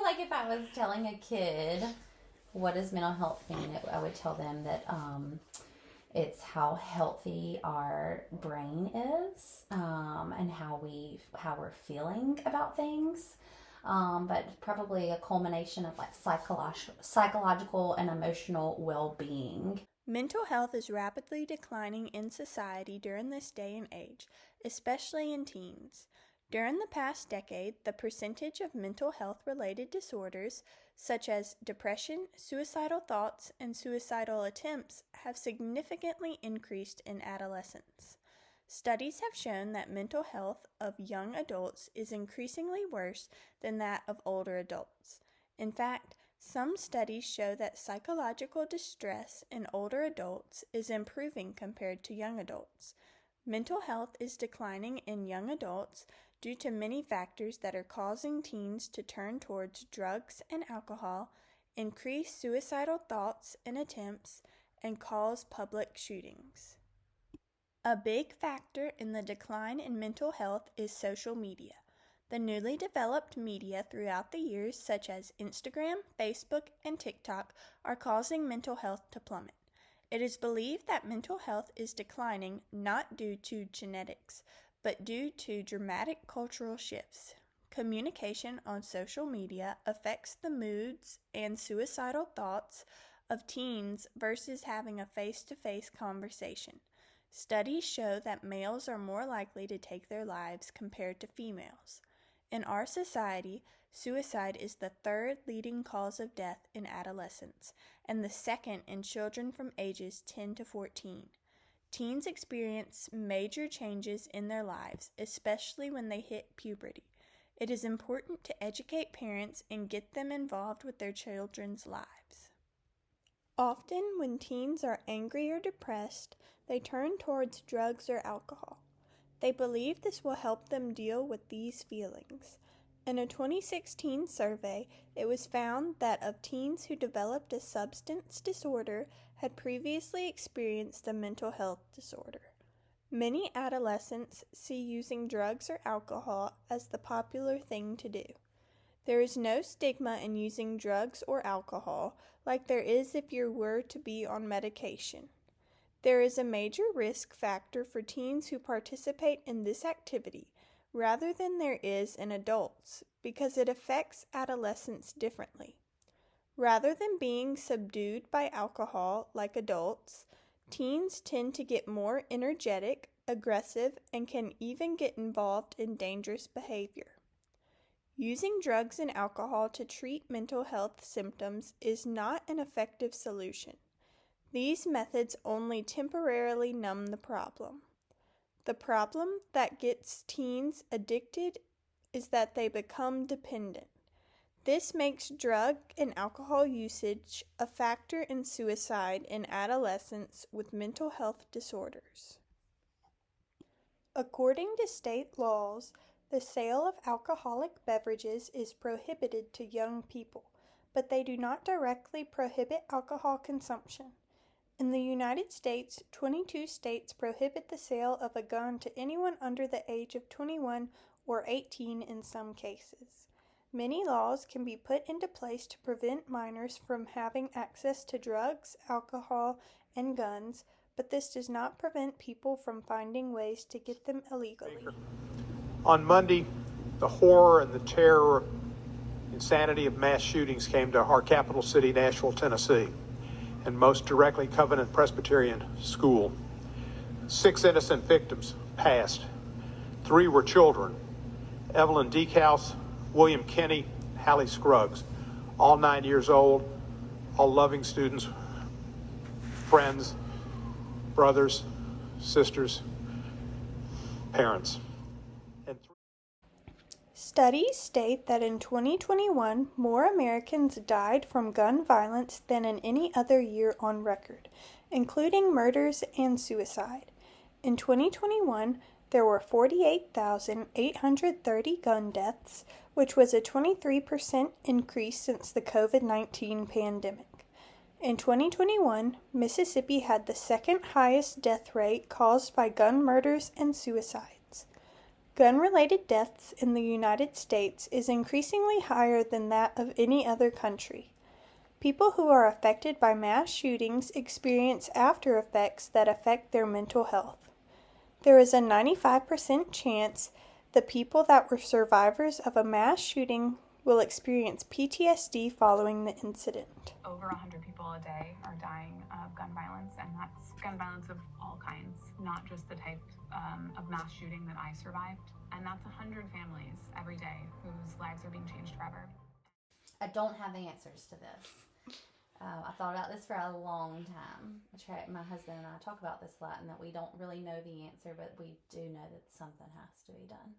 like if I was telling a kid what does mental health mean, I would tell them that it's how healthy our brain is, and how we're feeling about things. But probably a culmination of like psychological and emotional well-being. Mental health is rapidly declining in society during this day and age, especially in teens. During the past decade, the percentage of mental health related disorders, such as depression, suicidal thoughts, and suicidal attempts, have significantly increased in adolescents. Studies have shown that mental health of young adults is increasingly worse than that of older adults. In fact, some studies show that psychological distress in older adults is improving compared to young adults. Mental health is declining in young adults due to many factors that are causing teens to turn towards drugs and alcohol, increase suicidal thoughts and attempts, and cause public shootings. A big factor in the decline in mental health is social media. The newly developed media throughout the years, such as Instagram, Facebook, and TikTok, are causing mental health to plummet. It is believed that mental health is declining not due to genetics, but due to dramatic cultural shifts. Communication on social media affects the moods and suicidal thoughts of teens versus having a face-to-face conversation. Studies show that males are more likely to take their lives compared to females. In our society, suicide is the third leading cause of death in adolescents and the second in children from ages 10 to 14. Teens experience major changes in their lives, especially when they hit puberty. It is important to educate parents and get them involved with their children's lives. Often, when teens are angry or depressed, they turn towards drugs or alcohol. They believe this will help them deal with these feelings. In a 2016 survey, it was found that of teens who developed a substance disorder had previously experienced a mental health disorder. Many adolescents see using drugs or alcohol as the popular thing to do. There is no stigma in using drugs or alcohol like there is if you were to be on medication. There is a major risk factor for teens who participate in this activity rather than there is in adults because it affects adolescents differently. Rather than being subdued by alcohol like adults, teens tend to get more energetic, aggressive, and can even get involved in dangerous behavior. Using drugs and alcohol to treat mental health symptoms is not an effective solution. These methods only temporarily numb the problem. The problem that gets teens addicted is that they become dependent. This makes drug and alcohol usage a factor in suicide in adolescents with mental health disorders. According to state laws, the sale of alcoholic beverages is prohibited to young people, but they do not directly prohibit alcohol consumption. In the United States, 22 states prohibit the sale of a gun to anyone under the age of 21 or 18 in some cases. Many laws can be put into place to prevent minors from having access to drugs, alcohol, and guns, but this does not prevent people from finding ways to get them illegally. On Monday, the horror and the terror, insanity of mass shootings came to our capital city, Nashville, Tennessee, and most directly Covenant Presbyterian School. 6 innocent victims passed. 3 were children: Evelyn Deekhouse, William Kinney, Hallie Scruggs, all 9 years old, all loving students, friends, brothers, sisters, parents. Studies state that in 2021, more Americans died from gun violence than in any other year on record, including murders and suicide. In 2021, there were 48,830 gun deaths, which was a 23% increase since the COVID-19 pandemic. In 2021, Mississippi had the second highest death rate caused by gun murders and suicides. Gun-related deaths in the United States is increasingly higher than that of any other country. People who are affected by mass shootings experience after effects that affect their mental health. There is a 95% chance the people that were survivors of a mass shooting will experience PTSD following the incident. Over 100 people a day are dying of gun violence, and that's gun violence of all kinds, not just the type of mass shooting that I survived. And that's 100 families every day whose lives are being changed forever. I don't have the answers to this. I thought about this for a long time. My husband and I talk about this a lot, and that we don't really know the answer, but we do know that something has to be done.